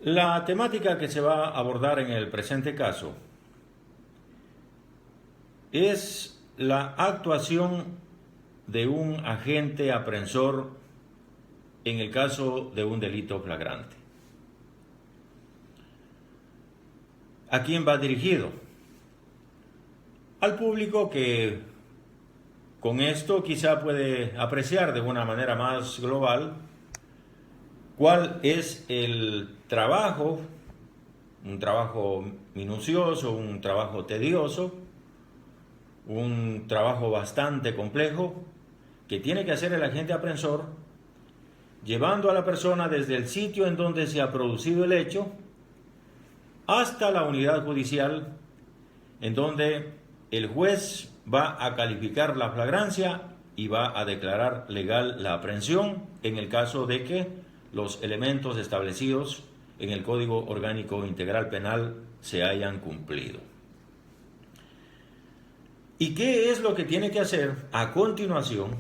La temática que se va a abordar en el presente caso es la actuación de un agente aprensor en el caso de un delito flagrante. ¿A quién va dirigido? Al público que con esto quizá puede apreciar de una manera más global cuál es el trabajo, un trabajo minucioso, un trabajo tedioso, un trabajo bastante complejo que tiene que hacer el agente aprensor, llevando a la persona desde el sitio en donde se ha producido el hecho hasta la unidad judicial en donde el juez va a calificar la flagrancia y va a declarar legal la aprehensión en el caso de que los elementos establecidos en el Código Orgánico Integral Penal se hayan cumplido. ¿Y qué es lo que tiene que hacer a continuación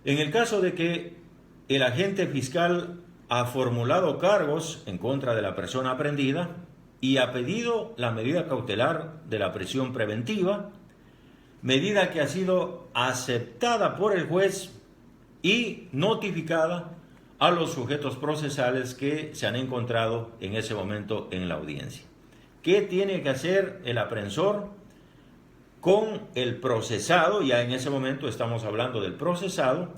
en el caso de que el agente fiscal ha formulado cargos en contra de la persona aprehendida y ha pedido la medida cautelar de la prisión preventiva, medida que ha sido aceptada por el juez y notificada a los sujetos procesales que se han encontrado en ese momento en la audiencia? ¿Qué tiene que hacer el aprensor con el procesado? Ya en ese momento estamos hablando del procesado,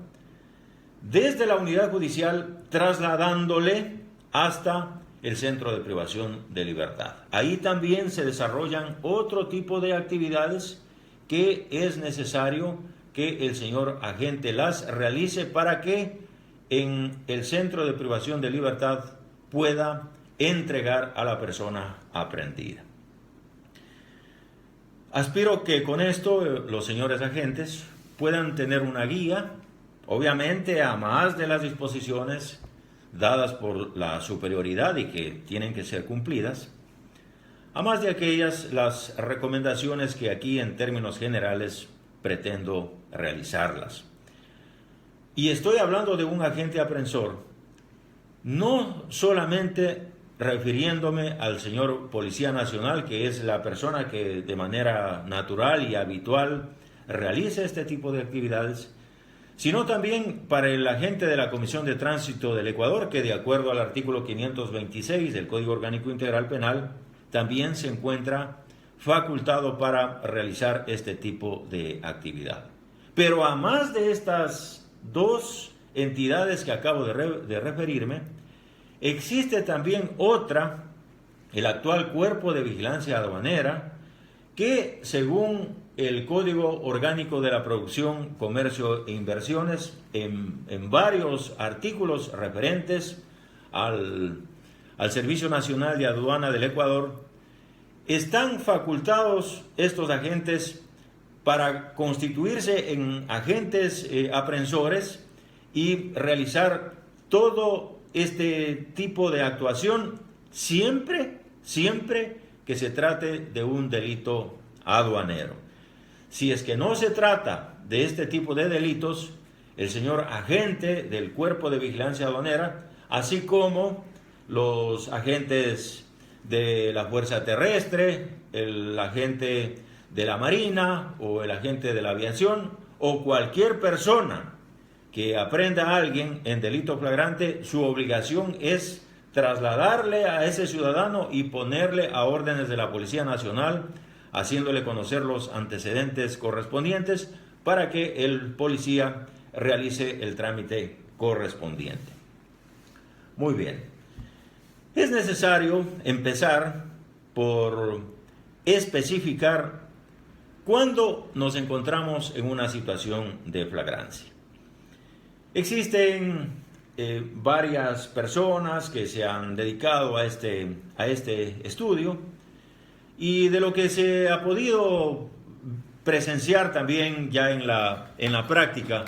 desde la unidad judicial trasladándole hasta el centro de privación de libertad. Ahí también se desarrollan otro tipo de actividades que es necesario que el señor agente las realice para que en el centro de privación de libertad pueda entregar a la persona aprehendida. Aspiro que con esto los señores agentes puedan tener una guía, obviamente a más de las disposiciones dadas por la superioridad y que tienen que ser cumplidas, a más de aquellas las recomendaciones que aquí en términos generales pretendo realizarlas. Y estoy hablando de un agente aprensor, no solamente refiriéndome al señor Policía Nacional, que es la persona que de manera natural y habitual realiza este tipo de actividades, sino también para el agente de la Comisión de Tránsito del Ecuador, que de acuerdo al artículo 526 del Código Orgánico Integral Penal, también se encuentra facultado para realizar este tipo de actividad. Pero a más de estas dos entidades que acabo de referirme, existe también otra, el actual Cuerpo de Vigilancia Aduanera, que según el Código Orgánico de la Producción, Comercio e Inversiones, en varios artículos referentes al Servicio Nacional de Aduana del Ecuador, están facultados estos agentes para constituirse en agentes aprensores y realizar todo este tipo de actuación siempre que se trate de un delito aduanero. Si es que no se trata de este tipo de delitos, el señor agente del Cuerpo de Vigilancia Aduanera, así como los agentes de la Fuerza Terrestre, el agente de la Marina o el agente de la Aviación o cualquier persona que aprenda a alguien en delito flagrante, su obligación es trasladarle a ese ciudadano y ponerle a órdenes de la Policía Nacional, haciéndole conocer los antecedentes correspondientes para que el policía realice el trámite correspondiente. Muy bien. Es necesario empezar por especificar cuándo nos encontramos en una situación de flagrancia. Existen varias personas que se han dedicado a este estudio, y de lo que se ha podido presenciar también ya en la práctica,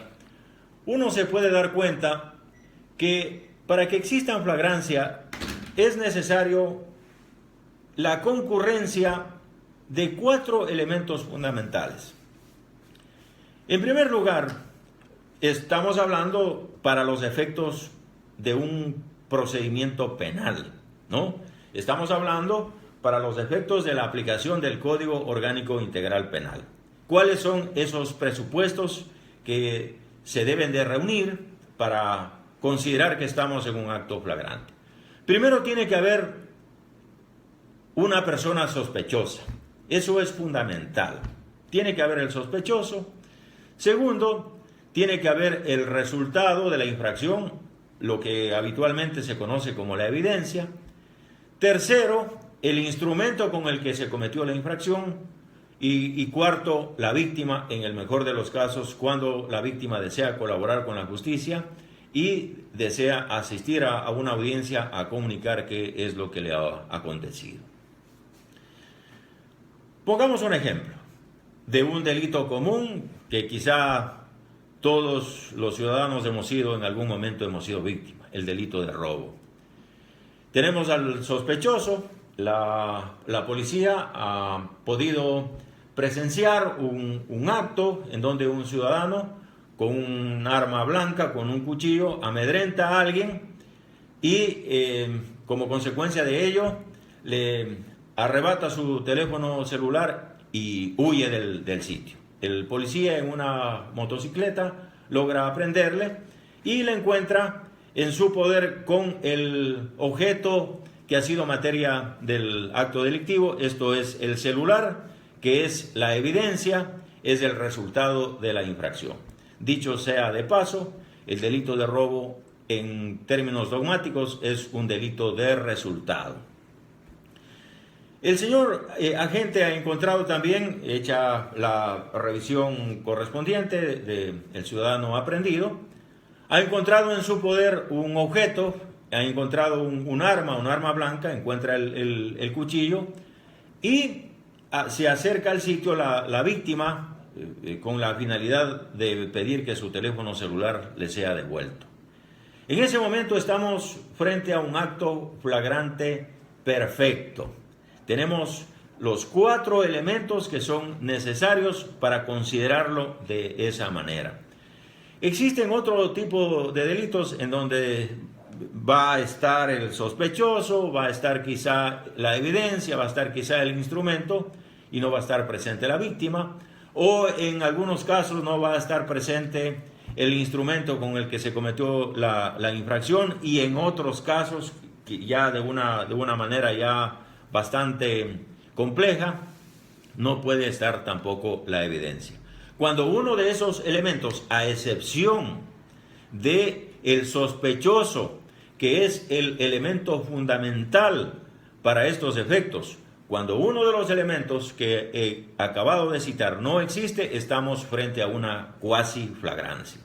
uno se puede dar cuenta que para que exista flagrancia es necesario la concurrencia de 4 elementos fundamentales. En primer lugar, estamos hablando para los efectos de un procedimiento penal, ¿no? Estamos hablando para los efectos de la aplicación del Código Orgánico Integral Penal. ¿Cuáles son esos presupuestos que se deben de reunir para considerar que estamos en un acto flagrante? Primero, tiene que haber una persona sospechosa. Eso es fundamental. Tiene que haber el sospechoso. Segundo, tiene que haber el resultado de la infracción, lo que habitualmente se conoce como la evidencia. Tercero, el instrumento con el que se cometió la infracción. Y cuarto, la víctima, en el mejor de los casos, cuando la víctima desea colaborar con la justicia y desea asistir a una audiencia a comunicar qué es lo que le ha acontecido. Pongamos un ejemplo de un delito común que quizá todos los ciudadanos en algún momento hemos sido víctimas, el delito de robo. Tenemos al sospechoso, la policía ha podido presenciar un acto en donde un ciudadano con un arma blanca, con un cuchillo, amedrenta a alguien y como consecuencia de ello le arrebata su teléfono celular y huye del sitio. El policía en una motocicleta logra aprenderle y le encuentra en su poder con el objeto que ha sido materia del acto delictivo, esto es el celular, que es la evidencia, es el resultado de la infracción. Dicho sea de paso, el delito de robo en términos dogmáticos es un delito de resultado. El señor agente ha encontrado también, hecha la revisión correspondiente del ciudadano aprehendido, ha encontrado en su poder un objeto, ha encontrado un arma blanca, encuentra el cuchillo y se acerca al sitio la víctima con la finalidad de pedir que su teléfono celular le sea devuelto. En ese momento estamos frente a un acto flagrante perfecto. Tenemos los 4 elementos que son necesarios para considerarlo de esa manera. Existen otro tipo de delitos en donde va a estar el sospechoso, va a estar quizá la evidencia, va a estar quizá el instrumento y no va a estar presente la víctima, o en algunos casos no va a estar presente el instrumento con el que se cometió la infracción y en otros casos que ya de una manera ya bastante compleja no puede estar tampoco la evidencia. Cuando uno de esos elementos, a excepción de el sospechoso, que es el elemento fundamental para estos efectos, cuando uno de los elementos que he acabado de citar no existe, estamos frente a una cuasi flagrancia.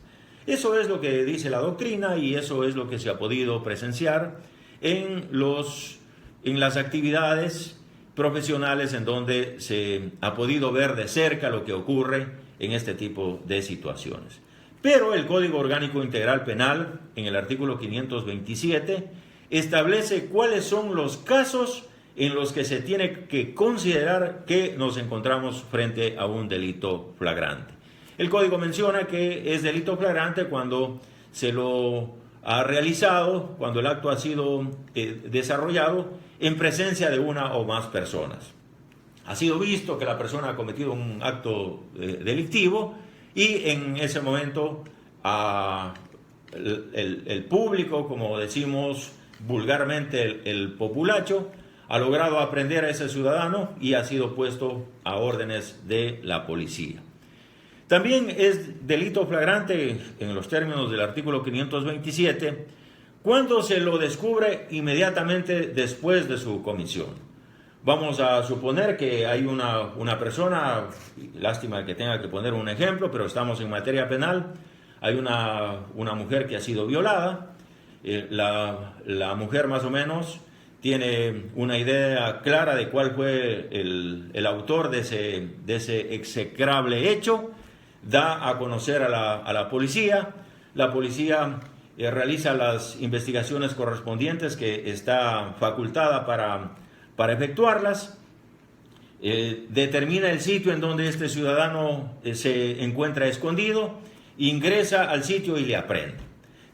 Eso es lo que dice la doctrina y eso es lo que se ha podido presenciar en las actividades profesionales en donde se ha podido ver de cerca lo que ocurre en este tipo de situaciones. Pero el Código Orgánico Integral Penal, en el artículo 527, establece cuáles son los casos en los que se tiene que considerar que nos encontramos frente a un delito flagrante. El Código menciona que es delito flagrante cuando se lo ha realizado, cuando el acto ha sido desarrollado en presencia de una o más personas. Ha sido visto que la persona ha cometido un acto delictivo y en ese momento el público, como decimos vulgarmente el populacho, ha logrado aprehender a ese ciudadano y ha sido puesto a órdenes de la policía. También es delito flagrante, en los términos del artículo 527, cuando se lo descubre inmediatamente después de su comisión. Vamos a suponer que hay una persona, lástima que tenga que poner un ejemplo, pero estamos en materia penal, hay una mujer que ha sido violada, la mujer más o menos tiene una idea clara de cuál fue el autor de ese execrable hecho, da a conocer a la policía realiza las investigaciones correspondientes que está facultada para efectuarlas, determina el sitio en donde este ciudadano se encuentra escondido, ingresa al sitio y le aprehende.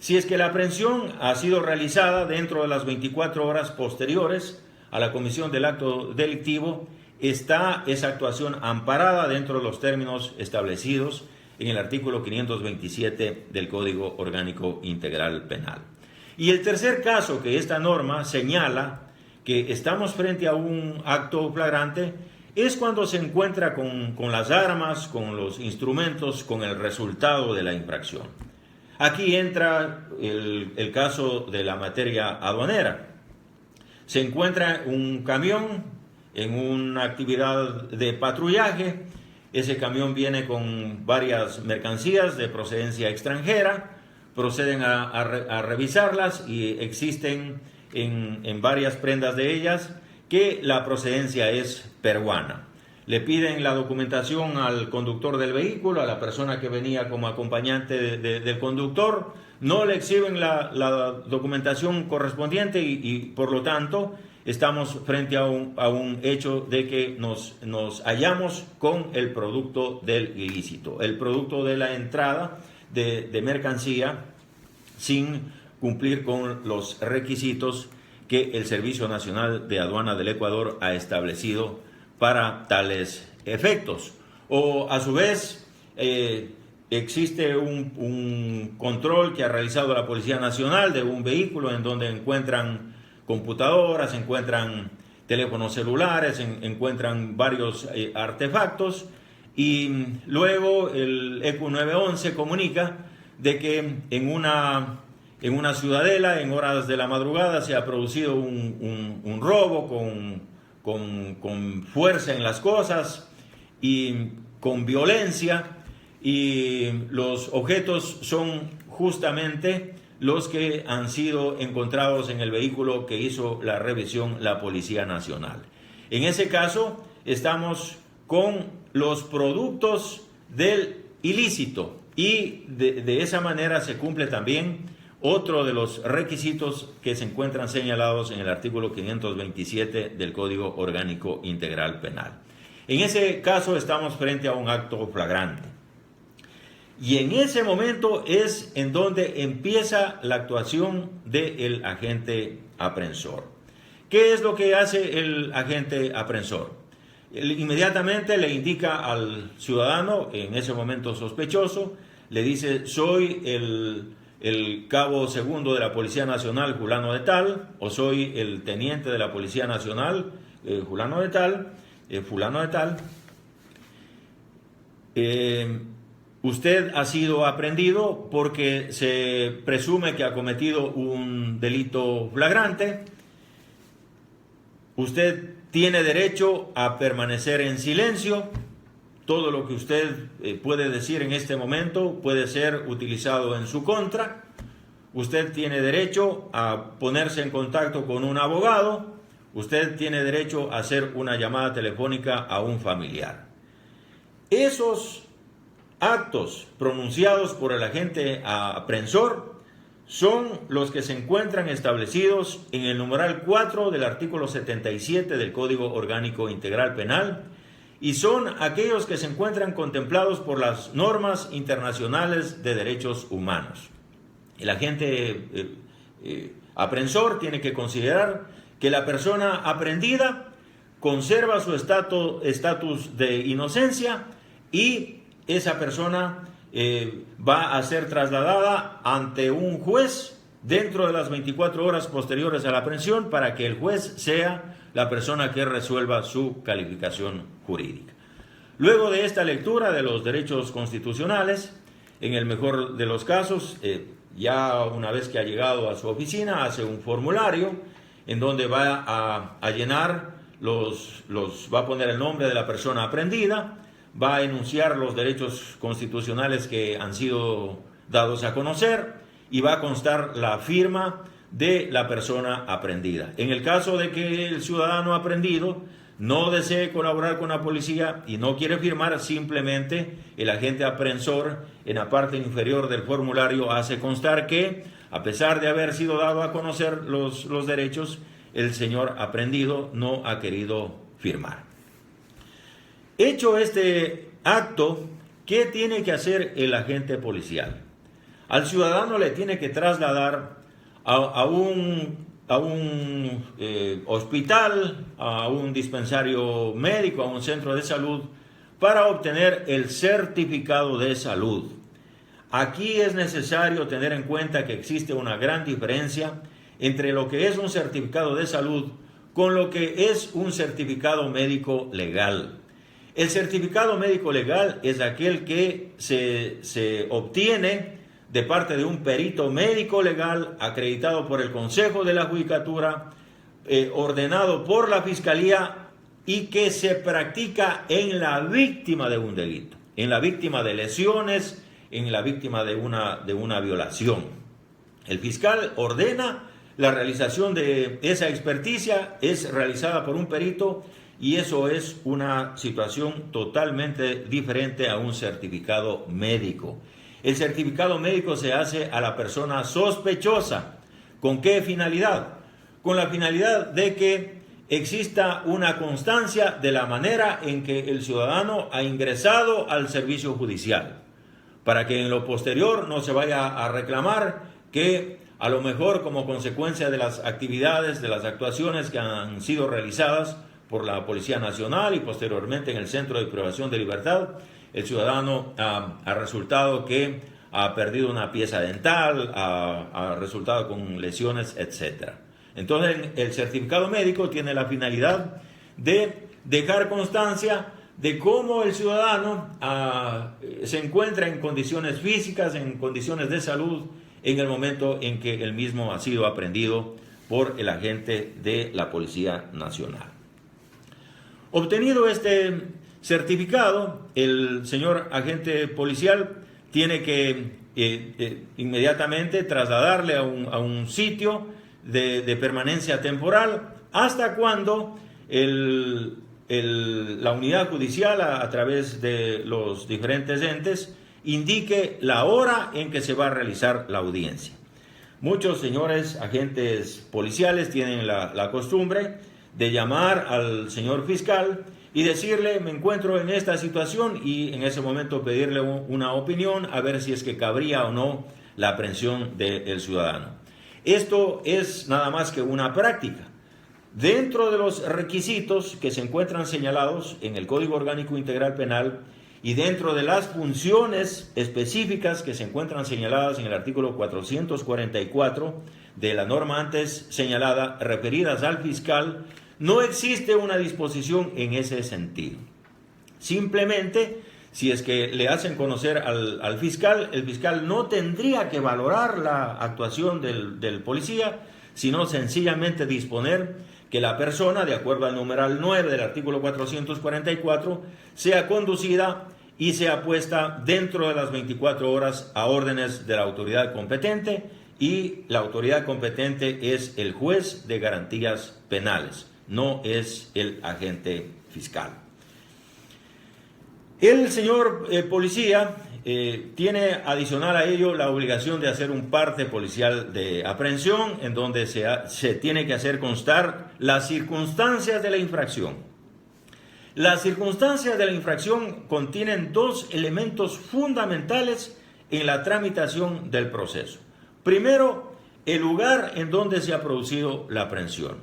si es que la aprehensión ha sido realizada dentro de las 24 horas posteriores a la comisión del acto delictivo, está esa actuación amparada dentro de los términos establecidos en el artículo 527 del Código Orgánico Integral Penal. Y el tercer caso que esta norma señala que estamos frente a un acto flagrante es cuando se encuentra con las armas, con los instrumentos, con el resultado de la infracción. Aquí entra el caso de la materia aduanera. Se encuentra un camión en una actividad de patrullaje. Ese camión viene con varias mercancías de procedencia extranjera. Proceden a revisarlas y existen en varias prendas de ellas que la procedencia es peruana. Le piden la documentación al conductor del vehículo, a la persona que venía como acompañante del conductor. No le exhiben la documentación correspondiente y por lo tanto estamos frente a un hecho de que nos hallamos con el producto del ilícito, el producto de la entrada de mercancía sin cumplir con los requisitos que el Servicio Nacional de Aduana del Ecuador ha establecido para tales efectos. O a su vez existe un control que ha realizado la Policía Nacional de un vehículo en donde encuentran computadoras, encuentran teléfonos celulares, encuentran varios artefactos, y luego el ECU 911 comunica de que en una ciudadela, en horas de la madrugada, se ha producido un robo con fuerza en las cosas y con violencia, y los objetos son justamente los que han sido encontrados en el vehículo que hizo la revisión la Policía Nacional. En ese caso, estamos con los productos del ilícito y de esa manera se cumple también otro de los requisitos que se encuentran señalados en el artículo 527 del Código Orgánico Integral Penal. En ese caso estamos frente a un acto flagrante. Y en ese momento es en donde empieza la actuación del agente aprensor. ¿Qué es lo que hace el agente aprensor? Él inmediatamente le indica al ciudadano, en ese momento sospechoso, le dice: soy el cabo segundo de la Policía Nacional, fulano de tal, o soy el teniente de la Policía Nacional, fulano de tal. Usted ha sido aprehendido porque se presume que ha cometido un delito flagrante. Usted tiene derecho a permanecer en silencio. Todo lo que usted puede decir en este momento puede ser utilizado en su contra. Usted tiene derecho a ponerse en contacto con un abogado. Usted tiene derecho a hacer una llamada telefónica a un familiar. Esos actos pronunciados por el agente aprensor son los que se encuentran establecidos en el numeral 4 del artículo 77 del Código Orgánico Integral Penal, y son aquellos que se encuentran contemplados por las normas internacionales de derechos humanos. El agente aprensor tiene que considerar que la persona aprehendida conserva su estatus de inocencia y esa persona va a ser trasladada ante un juez dentro de las 24 horas posteriores a la aprehensión para que el juez sea la persona que resuelva su calificación jurídica. Luego de esta lectura de los derechos constitucionales, en el mejor de los casos, ya una vez que ha llegado a su oficina, hace un formulario en donde va a llenar va a poner el nombre de la persona aprehendida, va a enunciar los derechos constitucionales que han sido dados a conocer y va a constar la firma de la persona aprehendida. En el caso de que el ciudadano aprehendido no desee colaborar con la policía y no quiere firmar, simplemente el agente aprensor en la parte inferior del formulario hace constar que, a pesar de haber sido dado a conocer los derechos, el señor aprehendido no ha querido firmar. Hecho este acto, ¿qué tiene que hacer el agente policial? al ciudadano le tiene que trasladar a un hospital, a un dispensario médico, a un centro de salud, para obtener el certificado de salud. Aquí es necesario tener en cuenta que existe una gran diferencia entre lo que es un certificado de salud con lo que es un certificado médico legal. El certificado médico legal es aquel que se obtiene de parte de un perito médico legal acreditado por el Consejo de la Judicatura, ordenado por la Fiscalía, y que se practica en la víctima de un delito, en la víctima de lesiones, en la víctima de una violación. El fiscal ordena la realización de esa experticia, es realizada por un perito, y eso es una situación totalmente diferente a un certificado médico. El certificado médico se hace a la persona sospechosa. ¿Con qué finalidad? Con la finalidad de que exista una constancia de la manera en que el ciudadano ha ingresado al servicio judicial, para que en lo posterior no se vaya a reclamar que a lo mejor como consecuencia de las actividades, de las actuaciones que han sido realizadas por la Policía Nacional y posteriormente en el Centro de Privación de Libertad, el ciudadano ha resultado que ha perdido una pieza dental, ha resultado con lesiones, etc. Entonces, el certificado médico tiene la finalidad de dejar constancia de cómo el ciudadano se encuentra en condiciones físicas, en condiciones de salud, en el momento en que el mismo ha sido aprehendido por el agente de la Policía Nacional. Obtenido este certificado, el señor agente policial tiene que inmediatamente trasladarle a un sitio de permanencia temporal hasta cuando la unidad judicial, a través de los diferentes entes, indique la hora en que se va a realizar la audiencia. Muchos señores agentes policiales tienen la costumbre de llamar al señor fiscal y decirle: me encuentro en esta situación, y en ese momento pedirle una opinión a ver si es que cabría o no la aprehensión del ciudadano. Esto es nada más que una práctica. Dentro de los requisitos que se encuentran señalados en el Código Orgánico Integral Penal y dentro de las funciones específicas que se encuentran señaladas en el artículo 444 de la norma antes señalada, referidas al fiscal, no existe una disposición en ese sentido. Simplemente, si es que le hacen conocer al fiscal, el fiscal no tendría que valorar la actuación del policía, sino sencillamente disponer que la persona, de acuerdo al numeral 9 del artículo 444, sea conducida y sea puesta dentro de las 24 horas a órdenes de la autoridad competente, y la autoridad competente es el juez de garantías penales, no es el agente fiscal. El señor policía tiene adicional a ello la obligación de hacer un parte policial de aprehensión, en donde se tiene que hacer constar las circunstancias de la infracción. Las circunstancias de la infracción contienen dos elementos fundamentales en la tramitación del proceso. Primero, el lugar en donde se ha producido la aprehensión.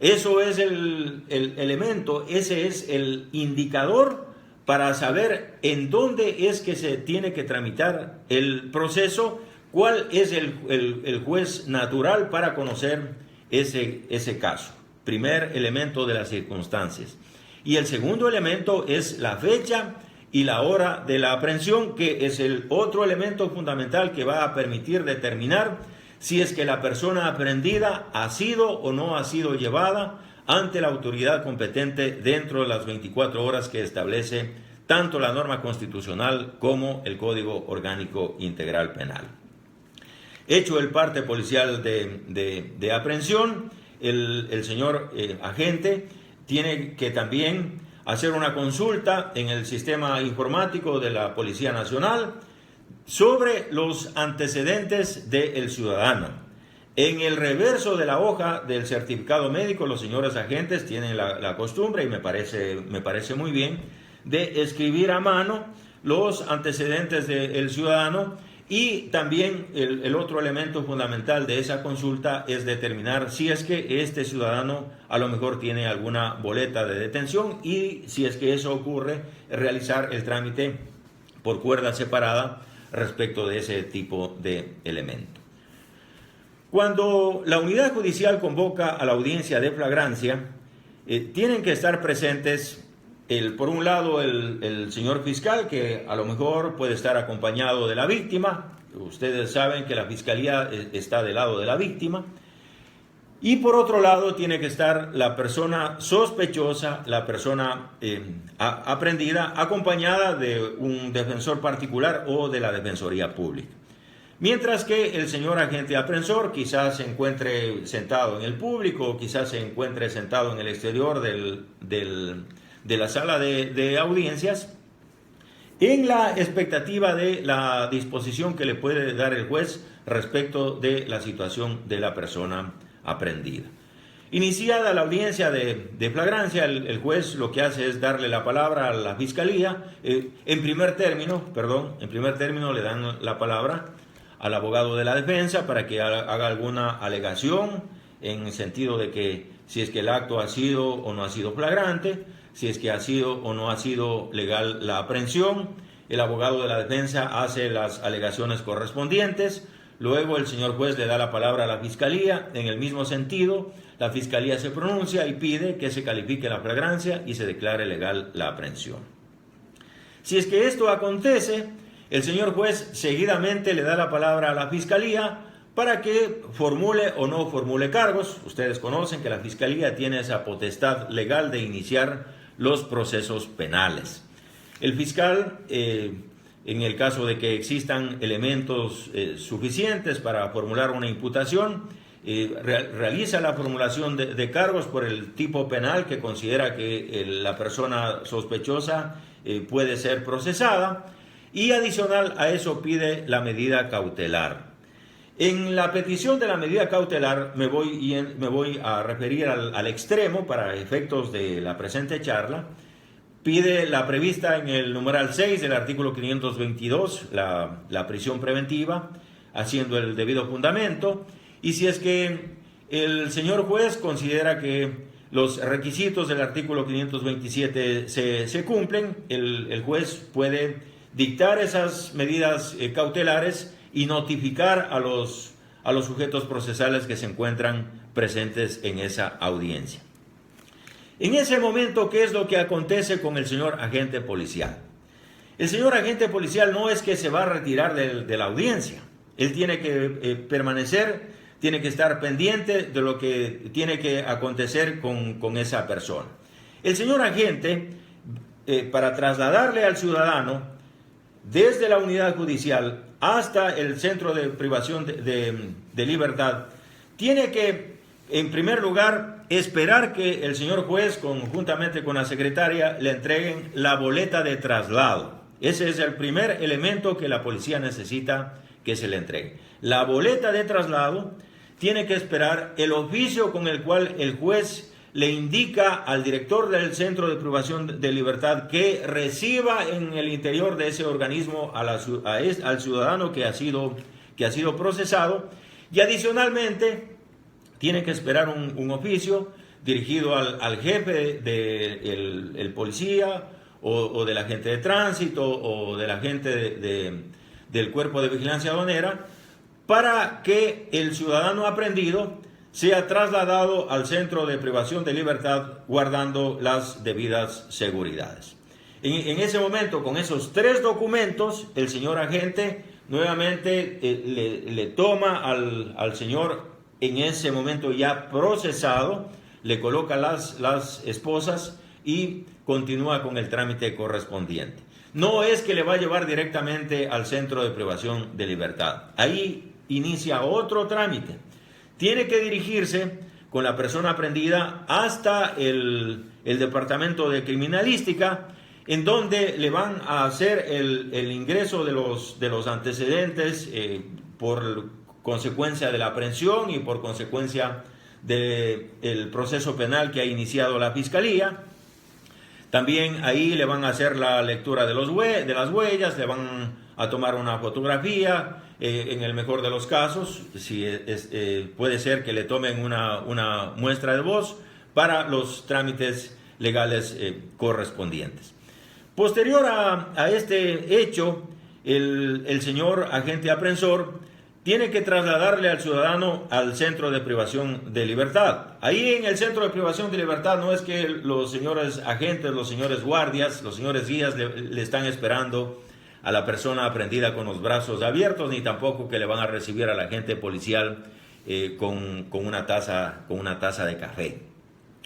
Eso es el elemento, ese es el indicador para saber en dónde es que se tiene que tramitar el proceso, cuál es el juez natural para conocer ese caso. Primer elemento de las circunstancias. Y el segundo elemento es la fecha y la hora de la aprehensión, que es el otro elemento fundamental que va a permitir determinar si es que la persona aprehendida ha sido o no ha sido llevada ante la autoridad competente dentro de las 24 horas que establece tanto la norma constitucional como el Código Orgánico Integral Penal. Hecho el parte policial de aprehensión, el señor agente tiene que también hacer una consulta en el sistema informático de la Policía Nacional sobre los antecedentes del ciudadano. En el reverso de la hoja del certificado médico, los señores agentes tienen la costumbre, y me parece muy bien, de escribir a mano los antecedentes del ciudadano Y también el otro elemento fundamental de esa consulta es determinar si es que este ciudadano a lo mejor tiene alguna boleta de detención, y si es que eso ocurre, realizar el trámite por cuerda separada respecto de ese tipo de elemento. Cuando la unidad judicial convoca a la audiencia de flagrancia, tienen que estar presentes, por un lado, el señor fiscal, que a lo mejor puede estar acompañado de la víctima. Ustedes saben que la fiscalía está del lado de la víctima. Y por otro lado, tiene que estar la persona sospechosa, la persona aprendida, acompañada de un defensor particular o de la Defensoría Pública. Mientras que el señor agente aprensor quizás se encuentre sentado en el público, o quizás se encuentre sentado en el exterior de la sala de audiencias, en la expectativa de la disposición que le puede dar el juez respecto de la situación de la persona aprendida. Iniciada la audiencia de flagrancia, el juez lo que hace es darle la palabra a la fiscalía. En primer término le dan la palabra al abogado de la defensa para que haga alguna alegación en el sentido de que si es que el acto ha sido o no ha sido flagrante, si es que ha sido o no ha sido legal la aprehensión. El abogado de la defensa hace las alegaciones correspondientes. Luego el señor juez le da la palabra a la fiscalía. En el mismo sentido, la fiscalía se pronuncia y pide que se califique la flagrancia y se declare legal la aprehensión. Si es que esto acontece, el señor juez seguidamente le da la palabra a la fiscalía para que formule o no formule cargos. Ustedes conocen que la fiscalía tiene esa potestad legal de iniciar los procesos penales. El fiscal, en el caso de que existan elementos suficientes para formular una imputación, realiza la formulación de cargos por el tipo penal que considera que la persona sospechosa puede ser procesada, y adicional a eso pide la medida cautelar. En la petición de la medida cautelar me voy a referir al extremo para efectos de la presente charla. Pide la prevista en el numeral 6 del artículo 522, la prisión preventiva, haciendo el debido fundamento. Y si es que el señor juez considera que los requisitos del artículo 527 se cumplen, el juez puede dictar esas medidas cautelares y notificar a los sujetos procesales que se encuentran presentes en esa audiencia. En ese momento, ¿qué es lo que acontece con el señor agente policial? El señor agente policial no es que se va a retirar de la audiencia. Él tiene que permanecer, tiene que estar pendiente de lo que tiene que acontecer con esa persona. El señor agente, para trasladarle al ciudadano desde la unidad judicial hasta el centro de privación de libertad, tiene que, en primer lugar, esperar que el señor juez, conjuntamente con la secretaria, le entreguen la boleta de traslado. Ese es el primer elemento que la policía necesita que se le entregue. La boleta de traslado. Tiene que esperar el oficio con el cual el juez le indica al director del centro de privación de libertad que reciba en el interior de ese organismo al ciudadano que ha sido procesado, y adicionalmente tiene que esperar un oficio dirigido al jefe del policía o del agente de tránsito o del agente del cuerpo de vigilancia aduanera, para que el ciudadano aprehendido sea trasladado al centro de privación de libertad guardando las debidas seguridades. En ese momento, con esos tres documentos, el señor agente nuevamente le toma al señor en ese momento ya procesado, le coloca las esposas y continúa con el trámite correspondiente. No es que le va a llevar directamente al centro de privación de libertad. Ahí inicia otro trámite. Tiene que dirigirse con la persona aprehendida hasta el departamento de criminalística, en donde le van a hacer el ingreso de los antecedentes por consecuencia de la aprehensión y por consecuencia del proceso penal que ha iniciado la fiscalía. También ahí le van a hacer la lectura de las huellas, le van a tomar una fotografía, en el mejor de los casos, si puede ser que le tomen una muestra de voz para los trámites legales correspondientes. Posterior a este hecho, el señor agente aprensor tiene que trasladarle al ciudadano al centro de privación de libertad. Ahí en el centro de privación de libertad no es que los señores agentes, los señores guardias, los señores guías le están esperando a la persona aprehendida con los brazos abiertos, ni tampoco que le van a recibir al agente policial con una taza de café.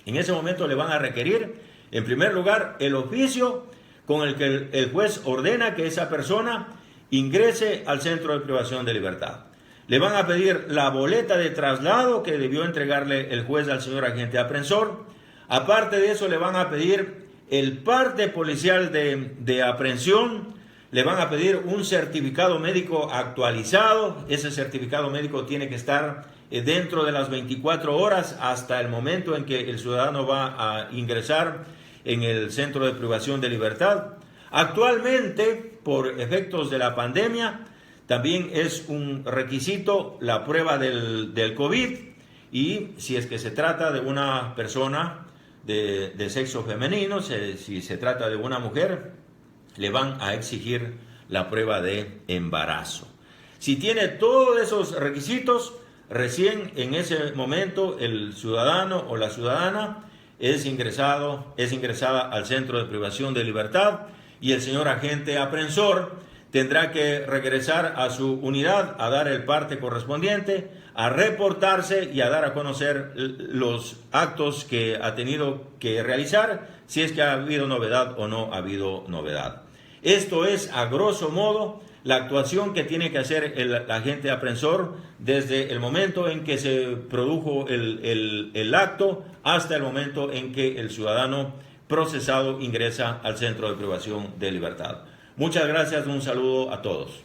En ese momento le van a requerir, en primer lugar, el oficio con el que el juez ordena que esa persona ingrese al centro de privación de libertad. Le van a pedir la boleta de traslado que debió entregarle el juez al señor agente aprensor. Aparte de eso, le van a pedir el parte policial de aprehensión. Le van a pedir un certificado médico actualizado. Ese certificado médico tiene que estar dentro de las 24 horas hasta el momento en que el ciudadano va a ingresar en el centro de privación de libertad. Actualmente, por efectos de la pandemia, también es un requisito la prueba del COVID, y si es que se trata de una persona de sexo femenino, si se trata de una mujer, le van a exigir la prueba de embarazo. Si tiene todos esos requisitos, recién en ese momento el ciudadano o la ciudadana es ingresada al centro de privación de libertad, y el señor agente aprensor tendrá que regresar a su unidad a dar el parte correspondiente, a reportarse y a dar a conocer los actos que ha tenido que realizar, si es que ha habido novedad o no ha habido novedad. Esto es, a grosso modo, la actuación que tiene que hacer el agente aprensor desde el momento en que se produjo el acto hasta el momento en que el ciudadano procesado ingresa al centro de privación de libertad. Muchas gracias, un saludo a todos.